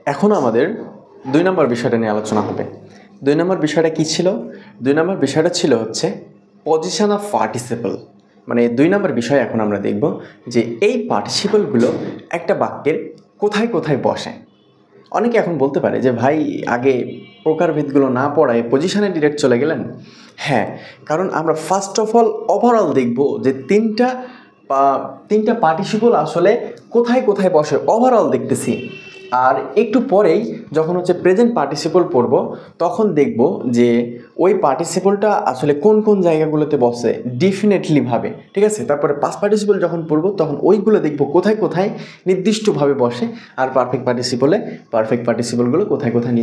এখন আমাদের 2 নম্বর বিষয়টা নিয়ে আলোচনা হবে। 2 নম্বর বিষয়টা কি ছিল? 2 নম্বর বিষয়টা ছিল হচ্ছে পজিশন অফ পার্টিসিপল। মানে 2 নম্বর বিষয় এখন আমরা দেখব যে এই পার্টিসিপলগুলো একটা বাক্যের কোথায় কোথায় বসে। অনেকে এখন বলতে পারে যে ভাই আগে প্রকারভেদগুলো না পড়ায় পজিশনে ডিরেক্ট চলে গেলেন। হ্যাঁ, কারণ আমরা ফার্স্ট অফ অল ওভারঅল দেখব যে তিনটা পার্টিসিপল আসলে কোথায় কোথায় বসে ওভারঅল দেখতেছি। আর একটু পরেই যখন হচ্ছে প্রেজেন্ট পার্টিসিপল পড়ব তখন দেখব যে ওই পার্টিসিপলটা আসলে কোন কোন জায়গাগুলোতে বসে ডেফিনেটলিভাবে, ঠিক আছে। তারপরে পাস্ট পার্টিসিপল যখন পড়ব তখন ওইগুলো দেখব কোথায় কোথায় নির্দিষ্টভাবে বসে, আর পারফেক্ট পার্টিসিপলগুলো কোথায় কোথায়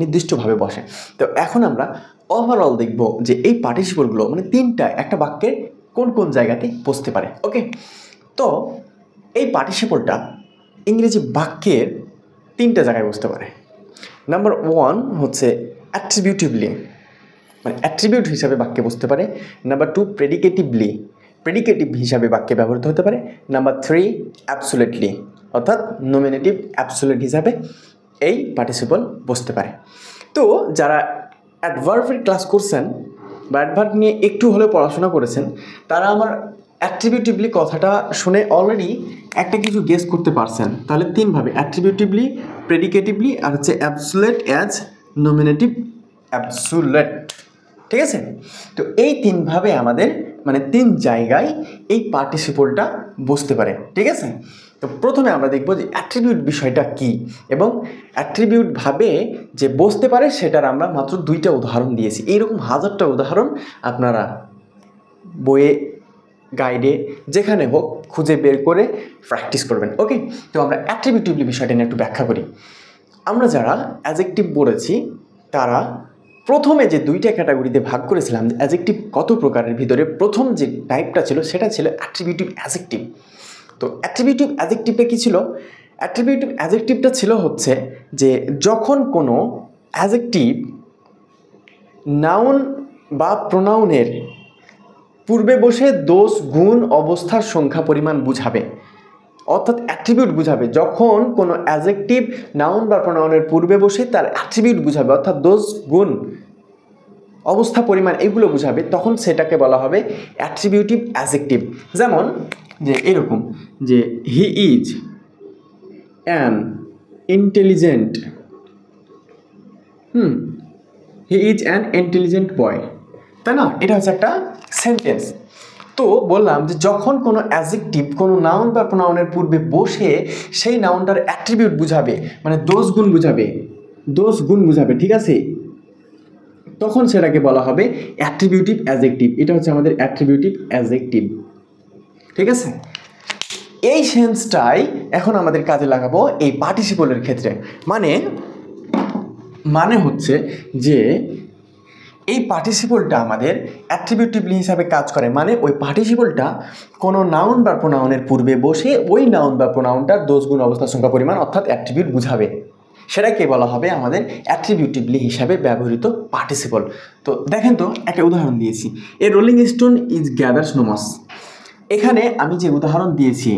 নির্দিষ্টভাবে বসে। তো এখন আমরা ওভারঅল দেখব যে এই পার্টিসিপলগুলো মানে তিনটা একটা বাক্যের কোন কোন জায়গাতে বসতে পারে। ওকে, তো এই পার্টিসিপলটা ইংরেজি বাক্যের 3টা জায়গায় বসতে পারে। নাম্বার 1 হচ্ছে অ্যাট্রিবিউটিভলি, মানে অ্যাট্রিবিউট হিসাবে বাক্যে বসতে পারে। নাম্বার 2 প্রেডিকেটিভ হিসাবে বাক্যে ব্যবহৃত হতে পারে। নাম্বার 3 অ্যাবসোলিউটলি, অর্থাৎ নমিনেটিভ অ্যাবসোলিউট হিসাবে এই পার্টিসিপল বসতে পারে। তো যারা অ্যাডভার্বের ক্লাস করছেন বা অ্যাডভার্ব নিয়ে একটু হলেও পড়াশোনা করেছেন তারা আমার অ্যাট্রিবিউটিভলি কথাটা শুনে অলরেডি একটা কিছু গেস করতে পারছেন। তাহলে 3 ভাবে, অ্যাট্রিবিউটিভলি, প্রেডিকেটিভলি আর হচ্ছে অ্যাবসোলিউট অ্যাজ নমিনেটিভ অ্যাবসোলিউট, ঠিক আছে। তো এই 3 ভাবে আমাদের মানে 3 জায়গায় এই পার্টিসিপলটা বসতে পারে, ঠিক আছে। তো প্রথমে আমরা দেখব যে অ্যাট্রিবিউট বিষয়টা কি এবং অ্যাট্রিবিউট ভাবে যে বসতে পারে সেটার আমরা মাত্র 2টা উদাহরণ দিয়েছি। এইরকম হাজারটা উদাহরণ আপনারা বইয়ে, গাইডে, যেখানে হোক খুঁজে বের করে প্র্যাকটিস করবেন। ওকে, তো আমরা অ্যাট্রিবিউটিভলি বিষয়টা নিয়ে একটু ব্যাখ্যা করি। আমরা যারা অ্যাডজেক্টিভ পড়েছি তারা প্রথমে যে 2টা ক্যাটাগরিতে ভাগ করেছিলাম অ্যাডজেক্টিভ কত প্রকারের ভিতরে প্রথম যে টাইপটা ছিল সেটা ছিল অ্যাট্রিবিউটিভ অ্যাডজেক্টিভ। তো অ্যাট্রিবিউটিভ অ্যাডজেক্টিভটা কী ছিল? অ্যাট্রিবিউটিভ অ্যাডজেক্টিভটা ছিল হচ্ছে যে যখন কোনো অ্যাডজেক্টিভ নাউন বা প্রোনাউনের পূর্বে বসে দোষ, গুণ, অবস্থার সংখ্যা, পরিমাণ বুঝাবে, অর্থাৎ অ্যাট্রিবিউট বুঝাবে। যখন কোনো অ্যাডজেক্টিভ নাউন বা প্রোনাউনের পূর্বে বসে তার অ্যাট্রিবিউট বুঝাবে, অর্থাৎ দোষ, গুণ, অবস্থা, পরিমাণ এগুলো বুঝাবে, তখন সেটাকে বলা হবে অ্যাট্রিবিউটিভ অ্যাডজেক্টিভ। যেমন যে এরকম যে he is an intelligent, he is an intelligent বয়, তাই না? এটা হচ্ছে একটা সেন্টেন্স। তো বললাম যে যখন কোনো অ্যাডজেক্টিভ কোনো নাউন বা প্রোনাউনের পূর্বে বসে সেই নাউনটার অ্যাট্রিবিউট বুঝাবে, মানে দোষ গুণ বুঝাবে, ঠিক আছে, তখন সেটাকে বলা হবে অ্যাট্রিবিউটিভ অ্যাডজেক্টিভ। এটা হচ্ছে আমাদের অ্যাট্রিবিউটিভ অ্যাডজেক্টিভ, ঠিক আছে। এই সেন্সটাই এখন আমাদের কাজে লাগাবো এই পার্টিসিপলের ক্ষেত্রে। মানে হচ্ছে যে এই পার্টিসিপলটা আমাদের অ্যাট্রিবিউটিভলি হিসাবে কাজ করে, মানে ওই পার্টিসিপলটা কোনো নাউন বা প্রোনাউনের পূর্বে বসে ওই নাউন বা প্রোনাউনটার দোষ, গুণ, অবস্থা, সংখ্যা, পরিমাণ অর্থাৎ অ্যাট্রিবিউট বুঝাবে, সেটাকে বলা হবে আমাদের অ্যাট্রিবিউটিভলি হিসাবে ব্যবহৃত পার্টিসিপল। তো দেখেন তো একটা উদাহরণ দিয়েছি, a rolling stone is gathers no moss. এখানে আমি যে উদাহরণ দিয়েছি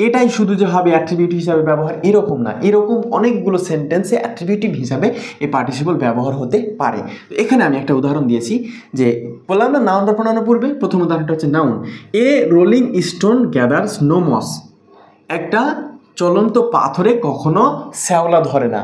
এটাই শুধু যে হবে অ্যাট্রিবিউটিভ হিসাবে ব্যবহার এরকম না, এরকম অনেকগুলো সেন্টেন্সে অ্যাট্রিবিউটিভ হিসাবে এই পার্টিসিপল ব্যবহার হতে পারে। তো এখানে আমি একটা উদাহরণ দিয়েছি যে বললাম না নাউন বা প্রোনাউনের পূর্বে, প্রথম উদাহরণটা হচ্ছে noun, a rolling stone gathers no moss. একটা চলন্ত পাথরে কখনো শ্যাওলা ধরে না।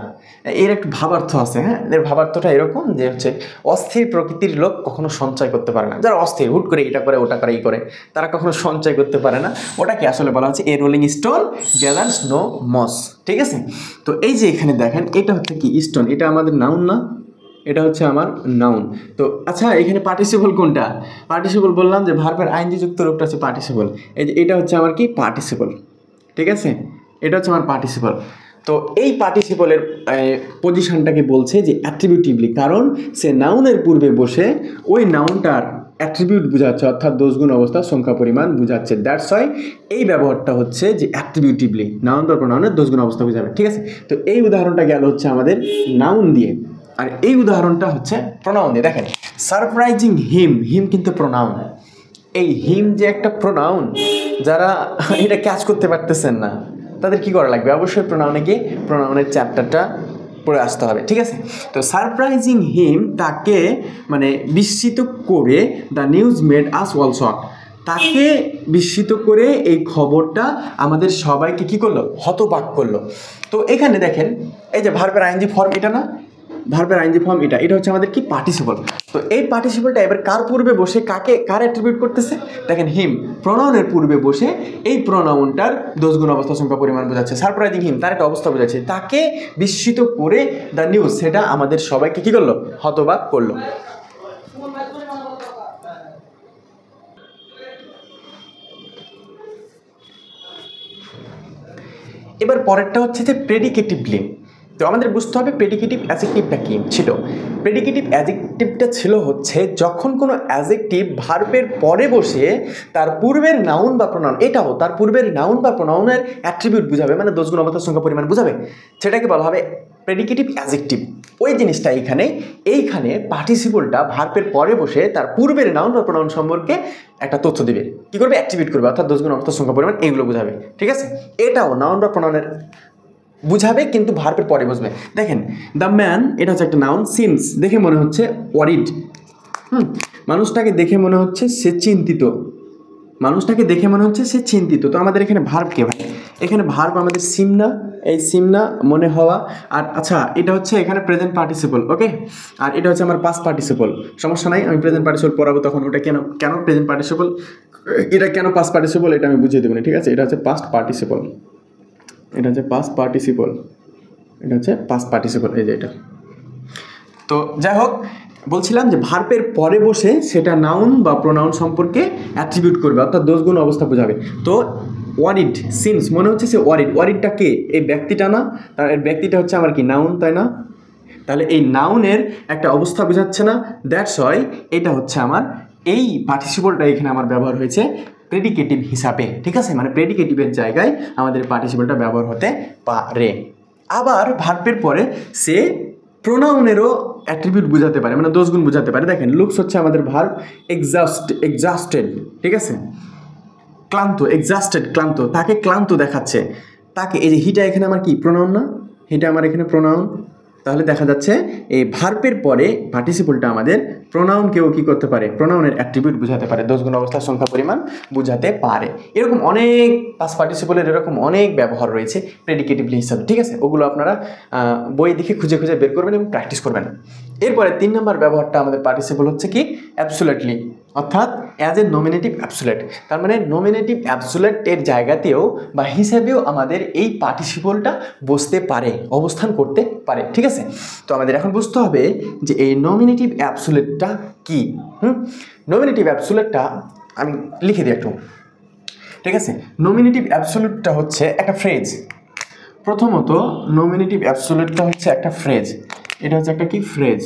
এর একটা ভাবার্থ আছে, হ্যাঁ, এর ভাবার্থটা এরকম যে হচ্ছে অস্থির প্রকৃতির লোক কখনো সঞ্চয় করতে পারে না। যারা অস্থির, হুট করে এটা করে ওটা করে এই করে, তারা কখনো সঞ্চয় করতে পারে না। ওটাকে আসলে বলা হচ্ছে a rolling stone gathers no moss, ঠিক আছে। তো এই যে এখানে দেখেন এটা হচ্ছে কি স্টোন, এটা আমাদের নাউন না, এটা হচ্ছে আমার নাউন। তো আচ্ছা এখানে পার্টিসিপল কোনটা? পার্টিসিপল বললাম যে ভার্বের আইনজি যুক্ত রূপটা হচ্ছে পার্টিসিপল। এই যে এটা হচ্ছে আমার কি পার্টিসিপল, ঠিক আছে, এটা হচ্ছে আমার পার্টিসিপল। তো এই পার্টিসিপলের পজিশনটাকে বলছে যে অ্যাট্রিবিউটিভলি, কারণ সে নাউনের পূর্বে বসে ওই নাউনটার অ্যাট্রিবিউট বোঝাচ্ছে, অর্থাৎ দোষ, গুণ, অবস্থা, সংখ্যা, পরিমাণ বুঝাচ্ছে। দ্যাটস ওয়াই এই ব্যবহারটা হচ্ছে যে অ্যাট্রিবিউটিভলি, নাউন বা প্রোনাউনের দোষ, গুণ, অবস্থা বুঝাবে, ঠিক আছে। তো এই উদাহরণটা গেল হচ্ছে আমাদের নাউন দিয়ে, আর এই উদাহরণটা হচ্ছে প্রোনাউন দিয়ে। দেখেন সারপ্রাইজিং হিম কিন্তু প্রোনাউন। এই হিম যে একটা প্রোনাউন, যারা এটা ক্যাচ করতে পারতেছেন না তাদের কি করা লাগবে? অবশ্যই প্রোনাউনে গিয়ে প্রোনাউনের চ্যাপ্টারটা পড়ে আসতে হবে, ঠিক আছে? তো সারপ্রাইজিং হিম, তাকে মানে বিস্মিত করে, the news made us all shocked, তাকে বিস্মিত করে এই খবরটা আমাদের সবাইকে কি করলো? হতবাক করলো। তো এখানে দেখেন এই যে ভার্বের আইএনজি ফর্ম এটা না, ভার্বের আইএনজি ফর্ম এটা হচ্ছে আমাদের কি? পার্টিসিপল। তো এই পার্টিসিপলটা এবার কার পূর্বে বসে কার অ্যাট্রিবিউট করতেছে? দেখেন হিম প্রোনাউনের পূর্বে বসে এই প্রোনাউনটার দোষগুণ অবস্থা সংখ্যা পরিমাণ বোঝাচ্ছে। সারপ্রাইজিং হিম তার একটা অবস্থা বোঝাচ্ছে, তাকে বিস্মিত করে দ্য নিউজ, সেটা আমাদের সবাইকে কি করলো? হতবাক করলো। এবার পরেরটা হচ্ছে যে প্রেডিকেটিভ লিঙ্ক। তো আমাদের বুঝতে হবে প্রেডিকেটিভ অ্যাডজেক্টিভটা কি ছিল। প্রেডিকেটিভ অ্যাডজেক্টিভটা ছিল হচ্ছে যখন কোনো অ্যাডজেক্টিভ ভার্বের পরে বসে তার পূর্বের নাউন বা প্রোনাউন, এটাও তার পূর্বের নাউন বা প্রোনাউনের অ্যাট্রিবিউট বুঝাবে, মানে দোষগুণ অবস্থার সংখ্যা পরিমাণ বুঝাবে, সেটাকে বলা হবে প্রেডিকেটিভ অ্যাডজেক্টিভ। ওই জিনিসটা এইখানে পার্টিসিপলটা ভার্বের পরে বসে তার পূর্বের নাউন বা প্রোনাউন সম্পর্কে একটা তথ্য দেবে, কি করবে? অ্যাট্রিবিউট করবে, অর্থাৎ দোষগুণ অবস্থার সংখ্যা পরিমাণ এগুলো বুঝাবে, ঠিক আছে? এটাও নাউন বা প্রোনাউনের বুঝাবে, কিন্তু ভার্বের পরে বসবে। দেখেন দ্য ম্যান, এটা হচ্ছে একটা নাউন। সিমস, দেখে মনে হচ্ছে ওয়ারিড, মানুষটাকে দেখে মনে হচ্ছে সে চিন্তিত, মানুষটাকে দেখে মনে হচ্ছে সে চিন্তিত। তো আমাদের এখানে ভার্ব কে ভাই? এখানে ভার্ব আমাদের সিমনা, এই সিমনা মনে হওয়া। আর আচ্ছা এটা হচ্ছে এখানে প্রেজেন্ট পার্টিসিপল, ওকে। আর এটা হচ্ছে আমার পাস্ট পার্টিসিপল, সমস্যা নাই, আমি প্রেজেন্ট পার্টিসিপল পড়াবো তখন। ওটা কেন প্রেজেন্ট পার্টিসিপল, এটা কেন পাস্ট পার্টিসিপল, এটা আমি বুঝিয়ে দেবো না, ঠিক আছে? এটা হচ্ছে পাস্ট পার্টিসিপল, এটা হচ্ছে পাস্ট পার্টিসিপল, এটা হচ্ছে পাস্ট পার্টিসিপল, এই যে এটা। তো যাই হোক, বলছিলাম যে ভার্বের পরে বসে সেটা নাউন বা প্রোনাউন সম্পর্কে অ্যাট্রিবিউট করবে, অর্থাৎ দোষগুণ অবস্থা বোঝাবে। তো ওয়ারিড, সিমস মনে হচ্ছে সে ওয়ারিড। ওয়ারিডটা কে? এই ব্যক্তিটা না, তার ব্যক্তিটা হচ্ছে আমার কি? নাউন, তাই না? তাহলে এই নাউনের একটা অবস্থা বোঝাচ্ছে না, দ্যাটস ওয়াই এটা হচ্ছে আমার এই পার্টিসিপলটা এখানে আমার ব্যবহার হয়েছে প্রেডিকেটিভ হিসাবে, ঠিক আছে? মানে প্রেডিকেটিভের জায়গায় আমাদের পার্টিসিপলটা ব্যবহার হতে পারে। আবার ভার্বের পরে সে প্রোনাউনেরও অ্যাট্রিবিউট বোঝাতে পারে, মানে দোষগুণ বোঝাতে পারে। দেখেন লুকস হচ্ছে আমাদের ভার্ব, এক্সাস্টেড, ঠিক আছে? ক্লান্ত, এক্সাস্টেড ক্লান্ত, তাকে ক্লান্ত দেখাচ্ছে, তাকে, এই যে হিটা এখানে আমার কি? প্রোনাউন না? হিটা আমার এখানে প্রোনাউন। তাহলে দেখা যাচ্ছে এই ভার্বের পরে পার্টিসিপলটা আমাদের প্রোনাউনকেও কি করতে পারে? প্রোনাউনের অ্যাট্রিবিউট বোঝাতে পারে, দোষগুণ অবস্থার সংখ্যা পরিমাণ বোঝাতে পারে। এরকম অনেক পাস্ট পার্টিসিপলের এরকম অনেক ব্যবহার রয়েছে প্রেডিকেটিভলি হিসাবে, ঠিক আছে? ওগুলো আপনারা বই দেখে খুঁজে বের করবেন এবং প্র্যাকটিস করবেন। এরপরে 3 নম্বর ব্যবহারটা আমাদের পার্টিসিপল হচ্ছে কি? অ্যাবসোলিউটলি, অর্থাৎ অ্যাজ এ নমিনেটিভ অ্যাবসোলিউট। তার মানে নমিনেটিভ অ্যাবসোলিউটের জায়গাতেও বা হিসেবেও আমাদের এই পার্টিসিপলটা বসতে পারে, অবস্থান করতে পারে, ঠিক আছে? তো আমাদের এখন বুঝতে হবে যে এই নমিনেটিভ অ্যাবসোলিউটটা কি। নমিনেটিভ অ্যাবসোলিউটটা আমি লিখে দিই একটু, ঠিক আছে? নমিনেটিভ অ্যাবসোলিউটটা হচ্ছে একটা ফ্রেজ। প্রথমত নমিনেটিভ অ্যাবসোলিউটটা হচ্ছে একটা ফ্রেজ, এটা হচ্ছে একটা কি? ফ্রেজ।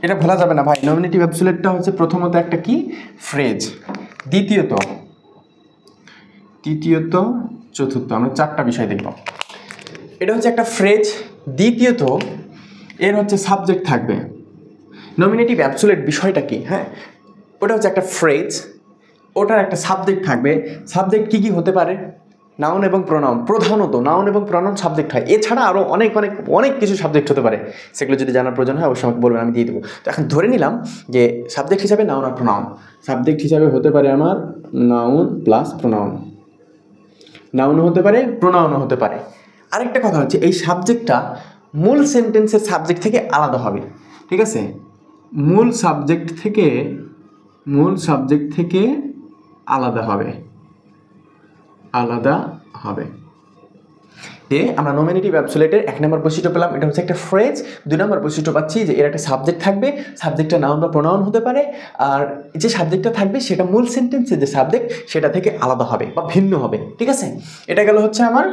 এটা ভোলা যাবে না ভাই, নমিনেটিভ অ্যাবসোলিউটটা হচ্ছে প্রথমত একটা কি? ফ্রেজ। দ্বিতীয়ত, তৃতীয়ত, চতুর্থ, আমরা 4টা বিষয় দেখব। এটা হচ্ছে একটা ফ্রেজ। দ্বিতীয়ত এর হচ্ছে সাবজেক্ট থাকবে। নমিনেটিভ অ্যাবসোলিউট বিষয়টা কি? হ্যাঁ, ওটা হচ্ছে একটা ফ্রেজ, ওটার একটা সাবজেক্ট থাকবে। সাবজেক্ট কি কি হতে পারে? নাউন এবং প্রোনাউন, প্রধানত নাউন এবং প্রোনাউন সাবজেক্ট হয়। এছাড়া আরও অনেক কিছু সাবজেক্ট হতে পারে, সেগুলো যদি জানার প্রয়োজন হয় অবশ্যই আমাকে বলবেন, আমি দিয়ে দেবো। তো এখন ধরে নিলাম যে সাবজেক্ট হিসাবে নাউন আর প্রোনাউন। সাবজেক্ট হিসাবে হতে পারে আমার নাউন প্লাস প্রোনাউন, নাউনও হতে পারে, প্রোনাউনও হতে পারে। আরেকটা কথা হচ্ছে এই সাবজেক্টটা মূল সেন্টেন্সের সাবজেক্ট থেকে আলাদা হবে, ঠিক আছে? মূল সাবজেক্ট থেকে আলাদা হবে। আমরা নমিনেটিভ অ্যাবসোলিউটের 1 নম্বর বৈশিষ্ট্য পেলাম, এটা হচ্ছে একটা ফ্রেজ। 2 নম্বর বৈশিষ্ট্য পাচ্ছি যে এর একটা সাবজেক্ট থাকবে, সাবজেক্টটা নাউন বা প্রোনাউন হতে পারে, আর যে সাবজেক্টটা থাকবে সেটা মূল সেন্টেন্সের যে সাবজেক্ট সেটা থেকে আলাদা হবে বা ভিন্ন হবে, ঠিক আছে? এটা গেল হচ্ছে আমার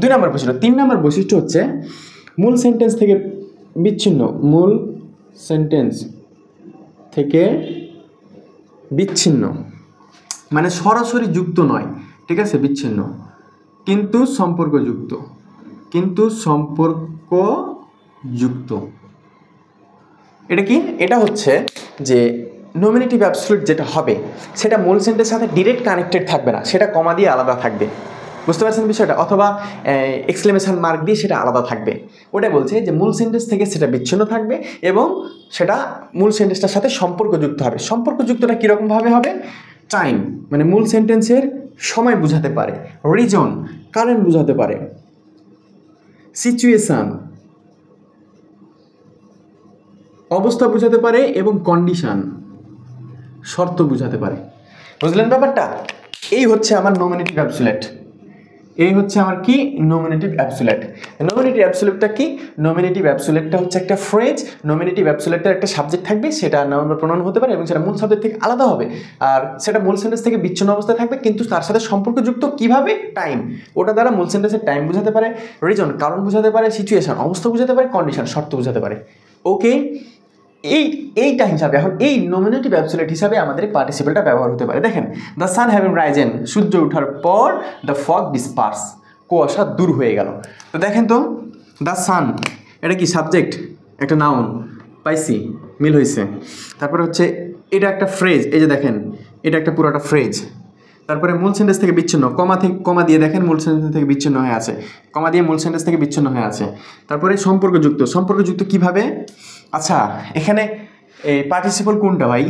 2 নম্বর বৈশিষ্ট্য। 3 নম্বর বৈশিষ্ট্য হচ্ছে মূল সেন্টেন্স থেকে বিচ্ছিন্ন, মূল সেন্টেন্স থেকে বিচ্ছিন্ন, মানে সরাসরি যুক্ত নয়, ঠিক আছে? বিচ্ছিন্ন কিন্তু সম্পর্কযুক্ত, এটা কি? এটা হচ্ছে যে নমিনেটিভ অ্যাবসলিউট যেটা হবে সেটা মূল সেন্টেন্সের সাথে ডিরেক্ট কানেক্টেড থাকবে না, সেটা কমা দিয়ে আলাদা থাকবে। বুঝতে পারছেন বিষয়টা? অথবা এক্সক্লেমেশন মার্ক দিয়ে সেটা আলাদা থাকবে। ওটা বলছে যে মূল সেন্টেন্স থেকে সেটা বিচ্ছিন্ন থাকবে এবং সেটা মূল সেন্টেন্সটার সাথে সম্পর্কযুক্ত হবে। সম্পর্কযুক্তটা কীরকমভাবে হবে? টাইম মানে মূল সেন্টেন্সের সময় বোঝাতে পারে, রিজন কারণ বোঝাতে পারে, সিচুয়েশান অবস্থা বোঝাতে পারে এবং কন্ডিশন শর্ত বোঝাতে পারে। বুঝলেন ব্যাপারটা? এই হচ্ছে আমার নমিনেটিভ অ্যাবসোলিউট। এই হচ্ছে আমার কি নমিনেটিভ অ্যাবসোলিউট। নমিনেটিভ অ্যাবসোলিউটটা কি? নমিনেটিভ অ্যাবসোলিউটটা হচ্ছে একটা ফ্রেজ। নমিনেটিভ অ্যাবসোলিউটের একটা সাবজেক্ট থাকবে, সেটা নাউন বা প্রোনাউন হতে পারে এবং সেটা মূল সাবজেক্ট থেকে আলাদা হবে, আর সেটা মূল সেন্টেন্স থেকে বিচ্ছিন্ন অবস্থায় থাকবে, কিন্তু তার সাথে সম্পর্কযুক্ত কিভাবে? টাইম। ওটা দ্বারা মূল সেন্টেন্সের টাইম বোঝাতে পারে, রিজন কারণ বোঝাতে পারে, সিচুয়েশন অবস্থা বোঝাতে পারে, কন্ডিশন শর্ত বোঝাতে পারে। ওকে, এইটা হিসাবে এখন এই নমিনেটিভ অ্যাবসোলিউট হিসাবে আমাদের পার্টিসিপলটা ব্যবহার হতে পারে। দেখেন, দ্য সান হ্যাভিং রাইজেন, সূর্য ওঠার পর, দ্য ফগ ডিসপার্স, কুয়াশা দূর হয়ে গেল। তো দেখেন তো, দ্য সান এটা কি সাবজেক্ট, একটা নাউন পাইছি, মিল হয়েছে। তারপরে হচ্ছে এটা একটা ফ্রেজ, এই যে দেখেন এটা একটা পুরোটা ফ্রেজ। তারপরে মূল সেন্টেন্স থেকে বিচ্ছিন্ন, কমা দিয়ে দেখেন মূল সেন্টেন্স থেকে বিচ্ছিন্ন হয়ে আছে, কমা দিয়ে মূল সেন্টেন্স থেকে বিচ্ছিন্ন হয়ে আছে। তারপরে সম্পর্কযুক্ত কিভাবে? আচ্ছা, এখানে এই পার্টিসিপল কোনটা ভাই?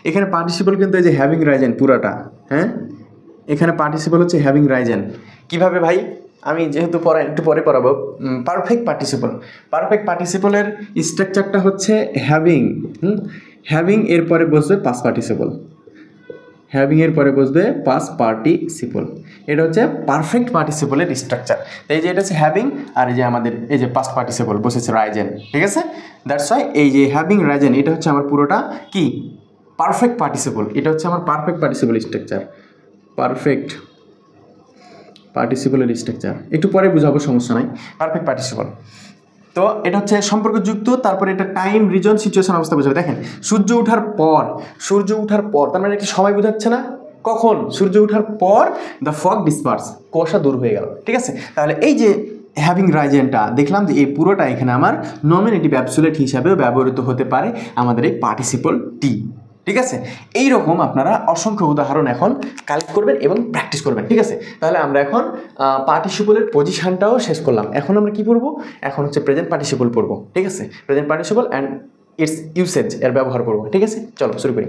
এখানে পার্টিসিপল কিন্তু এই যে হ্যাভিং রাইজেন পুরাটা, হ্যাঁ এখানে পার্টিসিপল হচ্ছে হ্যাভিং রাইজেন। কিভাবে ভাই? আমি যেহেতু একটু পরে পড়াবো। পারফেক্ট পার্টিসিপলের স্ট্রাকচারটা হচ্ছে হ্যাভিং এর পরে বসবে পাস্ট পার্টিসিপল, হ্যাভিং এর পরে বসবে পাস্ট পার্টিসিপল। এটা হচ্ছে পারফেক্ট পার্টিসিপলের স্ট্রাকচার। এই যে এটা হচ্ছে হ্যাভিং, আর এই যে আমাদের এই যে পাস্ট পার্টিসিপল বসেছে রাইজেন, ঠিক আছে? দ্যাটস ওয়াই এই যে হ্যাভিং রাইজেন এটা হচ্ছে আমার পুরোটা কি পারফেক্ট পার্টিসিপল। এটা হচ্ছে আমার পারফেক্ট পার্টিসিপল স্ট্রাকচার, পারফেক্ট পার্টিসিপলের স্ট্রাকচার একটু পরে বুঝাবো, সমস্যা নাই। পারফেক্ট পার্টিসিপল তো এটা হচ্ছে সম্পর্কযুক্ত, তারপরে এটা টাইম, রিজন, সিচুয়েশন অবস্থা বোঝাবে। দেখেন, সূর্য ওঠার পর তার মানে একটি সময় বোঝাচ্ছে না? কখন? সূর্য ওঠার পর দ্য ফগ ডিসপার্স, কুয়াশা দূর হয়ে গেল, ঠিক আছে? তাহলে এই যে হ্যাভিং রাইজেনটা দেখলাম যে এই পুরোটা এখানে আমার নমিনেটিভ অ্যাবসোলিউট হিসাবেও ব্যবহৃত হতে পারে আমাদের এই পার্টিসিপল টি, ঠিক আছে? এইরকম আপনারা অসংখ্য উদাহরণ এখন কালেক্ট করবেন এবং প্র্যাকটিস করবেন, ঠিক আছে? তাহলে আমরা এখন পার্টিসিপলের পজিশনটাও শেষ করলাম। এখন আমরা কি পড়বো? এখন হচ্ছে প্রেজেন্ট পার্টিসিপল পড়বো, ঠিক আছে? Present participle and it's usage এর ব্যবহার করবো, ঠিক আছে? চলো শুরু করি।